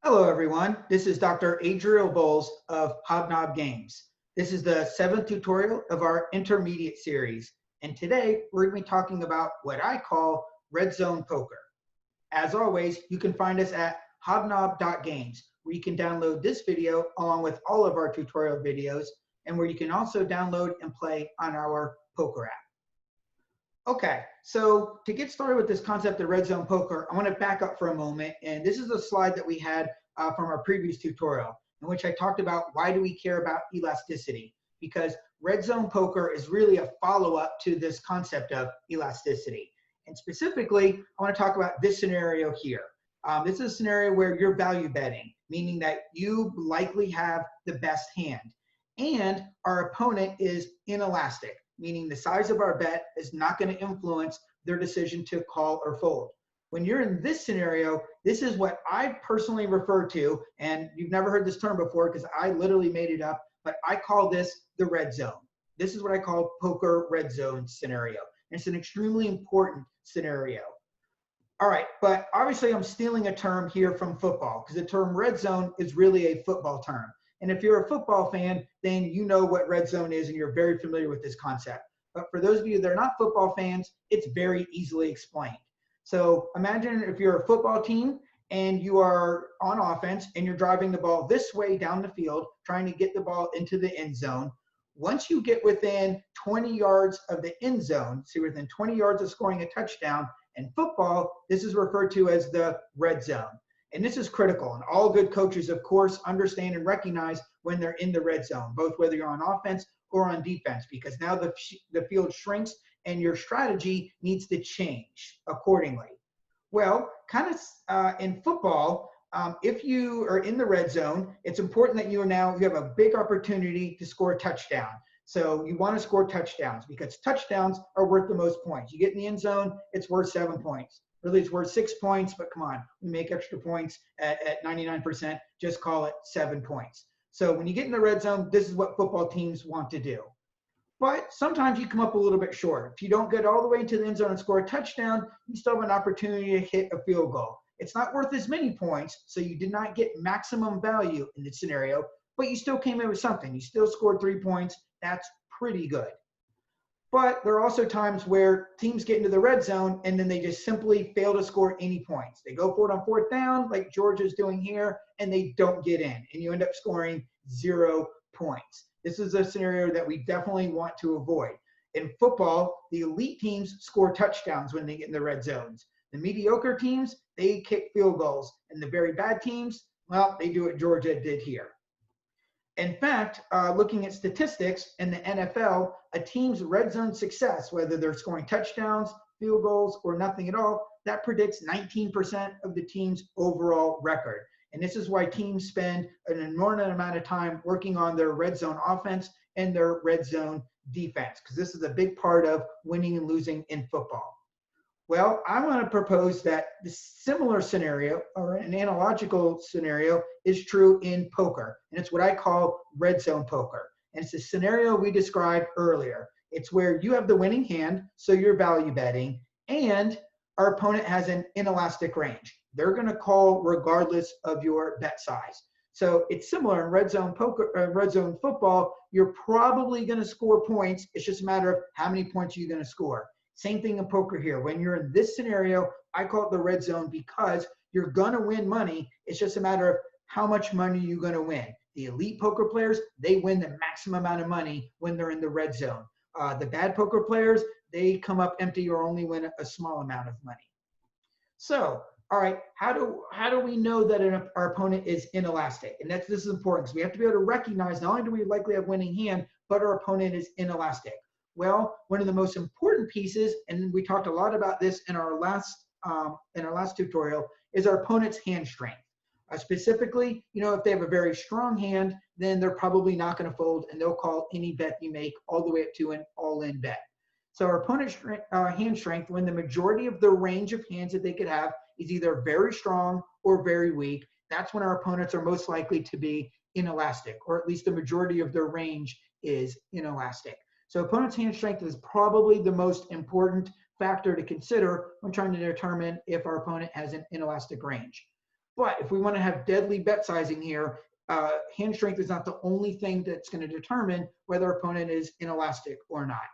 Hello, everyone. This is Dr. Adriel Bowles of Hobnob Games. This is the 7th tutorial of our intermediate series. And today we're going to be talking about what I call red zone poker. As always, you can find us at hobnob.games, where you can download this video along with all of our tutorial videos, and where you can also download and play on our poker app. Okay, so to get started with this concept of red zone poker, I want to back up for a moment. And this is a slide that we had from our previous tutorial, in which I talked about why do we care about elasticity? Because red zone poker is really a follow-up to this concept of elasticity. And specifically, I want to talk about this scenario here. This is a scenario where you're value betting, meaning that you likely have the best hand. And our opponent is inelastic, meaning the size of our bet is not going to influence their decision to call or fold. When you're in this scenario, this is what I personally refer to, and you've never heard this term before because I literally made it up, but I call this the red zone. This is what I call poker red zone scenario. And it's an extremely important scenario. All right, but obviously I'm stealing a term here from football because the term red zone is really a football term. And if you're a football fan, then you know what red zone is and you're very familiar with this concept. But for those of you that are not football fans, it's very easily explained. So imagine if you're a football team and you are on offense and you're driving the ball this way down the field, trying to get the ball into the end zone. Once you get within 20 yards of the end zone, so within 20 yards of scoring a touchdown, in football, this is referred to as the red zone. And this is critical. And all good coaches, of course, understand and recognize when they're in the red zone, both whether you're on offense or on defense, because now the field shrinks and your strategy needs to change accordingly. Well, kind of in football, if you are in the red zone, it's important that you have a big opportunity to score a touchdown. So you want to score touchdowns because touchdowns are worth the most points. You get in the end zone, it's worth 7 points. Really, it's worth 6 points, but come on, we make extra points at 99%. Just call it 7 points. So when you get in the red zone, this is what football teams want to do. But sometimes you come up a little bit short. If you don't get all the way into the end zone and score a touchdown, you still have an opportunity to hit a field goal. It's not worth as many points, so you did not get maximum value in this scenario, but you still came in with something. You still scored 3 points. That's pretty good. But there are also times where teams get into the red zone and then they just simply fail to score any points. They go for it on 4th down, like Georgia's doing here, and they don't get in, and you end up scoring 0 points. This is a scenario that we definitely want to avoid. In football, the elite teams score touchdowns when they get in the red zones. The mediocre teams, they kick field goals. And the very bad teams, well, they do what Georgia did here. In fact, looking at statistics in the NFL, a team's red zone success, whether they're scoring touchdowns, field goals, or nothing at all, that predicts 19% of the team's overall record. And this is why teams spend an inordinate amount of time working on their red zone offense and their red zone defense, because this is a big part of winning and losing in football. Well, I want to propose that the similar scenario or an analogical scenario is true in poker. And it's what I call red zone poker. And it's the scenario we described earlier. It's where you have the winning hand, so you're value betting, and our opponent has an inelastic range. They're going to call regardless of your bet size. So it's similar in red zone poker, red zone football. You're probably going to score points. It's just a matter of how many points you're going to score. Same thing in poker here. When you're in this scenario, I call it the red zone because you're going to win money. It's just a matter of how much money you're going to win. The elite poker players, they win the maximum amount of money when they're in the red zone. The bad poker players, they come up empty or only win a small amount of money. So, all right, how do we know that our opponent is inelastic? And this is important because we have to be able to recognize not only do we likely have winning hand, but our opponent is inelastic. Well, one of the most important pieces, and we talked a lot about this in our last tutorial, is our opponent's hand strength. Specifically, if they have a very strong hand, then they're probably not going to fold, and they'll call any bet you make all the way up to an all-in bet. So our opponent's hand strength, when the majority of the range of hands that they could have is either very strong or very weak, that's when our opponents are most likely to be inelastic, or at least the majority of their range is inelastic. So opponent's hand strength is probably the most important factor to consider when trying to determine if our opponent has an inelastic range. But if we want to have deadly bet sizing here, hand strength is not the only thing that's going to determine whether our opponent is inelastic or not.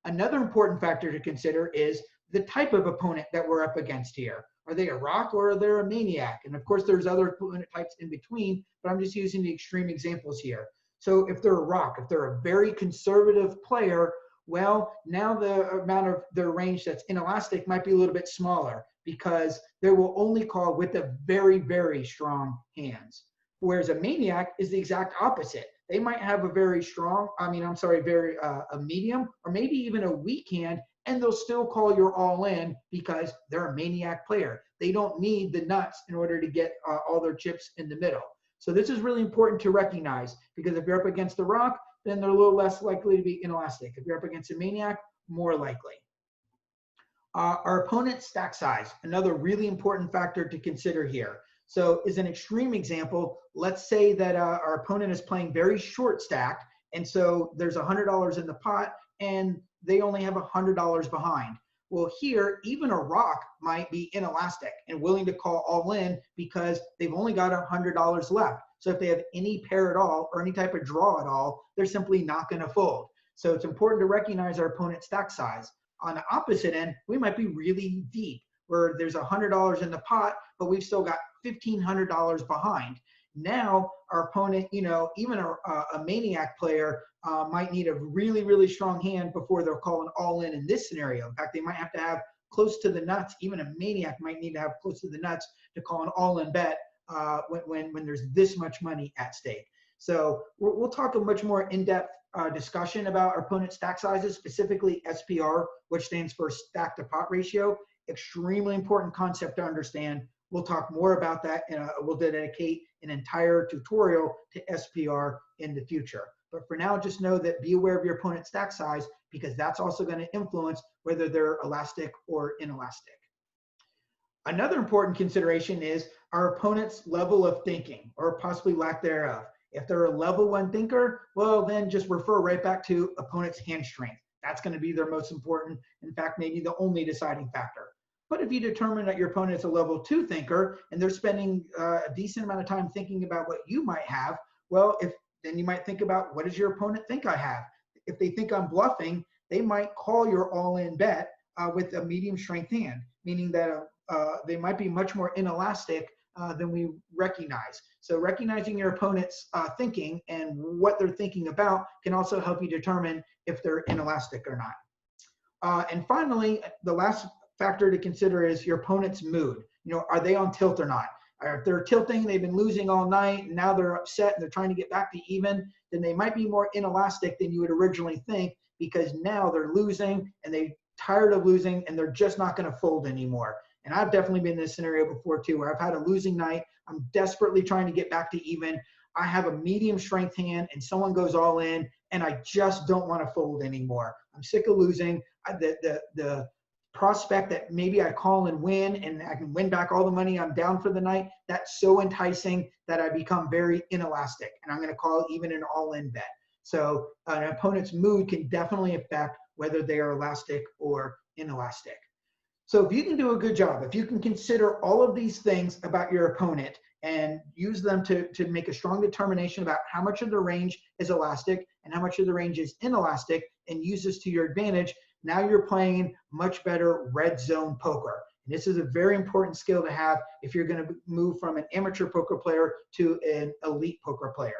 Another important factor to consider is the type of opponent that we're up against here. Are they a rock or are they a maniac? And of course, there's other opponent types in between, but I'm just using the extreme examples here. So if they're a rock, if they're a very conservative player, well, now the amount of their range that's inelastic might be a little bit smaller because they will only call with the very, very strong hands. Whereas a maniac is the exact opposite. They might have a very strong, very a medium or maybe even a weak hand, and they'll still call your all in because they're a maniac player. They don't need the nuts in order to get all their chips in the middle. So this is really important to recognize because if you're up against the rock, then they're a little less likely to be inelastic. If you're up against a maniac, more likely. Our opponent's stack size, another really important factor to consider here. So as an extreme example, let's say that our opponent is playing very short stacked, and so there's $100 in the pot, and they only have $100 behind. Well, here, even a rock might be inelastic and willing to call all in because they've only got $100 left. So if they have any pair at all or any type of draw at all, they're simply not going to fold. So it's important to recognize our opponent's stack size. On the opposite end, we might be really deep where there's $100 in the pot, but we've still got $1,500 behind. Now our opponent, even a maniac player might need a really, really strong hand before they're calling all in this scenario. In fact, they might have to have close to the nuts. Even a maniac might need to have close to the nuts to call an all-in bet when there's this much money at stake. So we'll talk a much more in-depth discussion about our opponent stack sizes, specifically SPR, which stands for stack to pot ratio. Extremely important concept to understand. We'll talk more about that, and we'll dedicate an entire tutorial to SPR in the future. But for now, just know that be aware of your opponent's stack size because that's also going to influence whether they're elastic or inelastic. Another important consideration is our opponent's level of thinking or possibly lack thereof. If they're a level 1 thinker, well, then just refer right back to opponent's hand strength. That's going to be their most important, in fact, maybe the only deciding factor. But if you determine that your opponent is a level 2 thinker and they're spending a decent amount of time thinking about what you might have, well, then you might think about what does your opponent think I have? If they think I'm bluffing, they might call your all-in bet with a medium strength hand, meaning that they might be much more inelastic than we recognize. So recognizing your opponent's thinking and what they're thinking about can also help you determine if they're inelastic or not. And finally, the last factor to consider is your opponent's mood. Are they on tilt or not? If they're tilting, they've been losing all night, and now they're upset and they're trying to get back to even, then they might be more inelastic than you would originally think because now they're losing and they're tired of losing and they're just not going to fold anymore. And I've definitely been in this scenario before too, where I've had a losing night. I'm desperately trying to get back to even. I have a medium strength hand and someone goes all in and I just don't want to fold anymore. I'm sick of losing. The prospect that maybe I call and win and I can win back all the money I'm down for the night, that's so enticing that I become very inelastic and I'm going to call even an all-in bet. So an opponent's mood can definitely affect whether they are elastic or inelastic. So if you can do a good job, if you can consider all of these things about your opponent and use them to make a strong determination about how much of the range is elastic and how much of the range is inelastic and use this to your advantage, now you're playing much better red zone poker. And this is a very important skill to have if you're going to move from an amateur poker player to an elite poker player.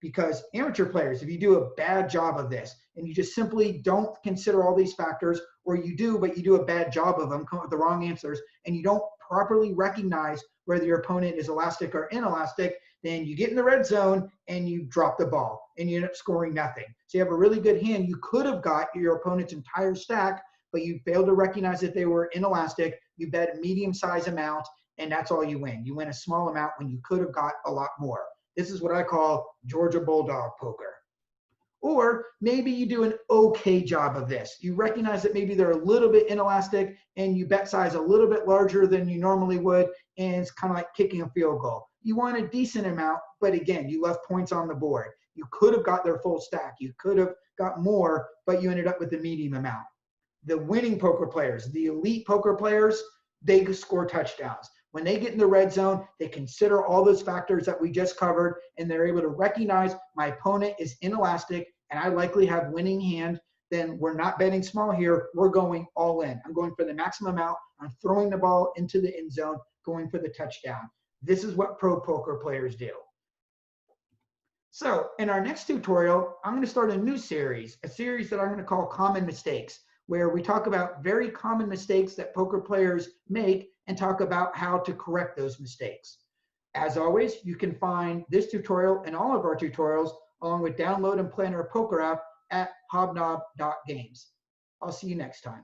Because amateur players, if you do a bad job of this and you just simply don't consider all these factors, or you do, but you do a bad job of them, come up with the wrong answers, and you don't properly recognize whether your opponent is elastic or inelastic, then you get in the red zone and you drop the ball and you end up scoring nothing. So you have a really good hand. You could have got your opponent's entire stack, but you failed to recognize that they were inelastic. You bet a medium size amount and that's all you win. You win a small amount when you could have got a lot more. This is what I call Georgia Bulldog poker. Or maybe you do an okay job of this. You recognize that maybe they're a little bit inelastic and you bet size a little bit larger than you normally would, and it's kind of like kicking a field goal. You won a decent amount, but again, you left points on the board. You could have got their full stack. You could have got more, but you ended up with a medium amount. The winning poker players, the elite poker players, they score touchdowns. When they get in the red zone, they consider all those factors that we just covered, and they're able to recognize my opponent is inelastic and I likely have winning hand. Then we're not betting small here. We're going all in. I'm going for the maximum amount. I'm throwing the ball into the end zone, going for the touchdown. This is what pro poker players do. So in our next tutorial, I'm going to start a new series, a series that I'm going to call Common Mistakes, where we talk about very common mistakes that poker players make and talk about how to correct those mistakes. As always, you can find this tutorial and all of our tutorials along with download and play our poker app at hobnob.games. I'll see you next time.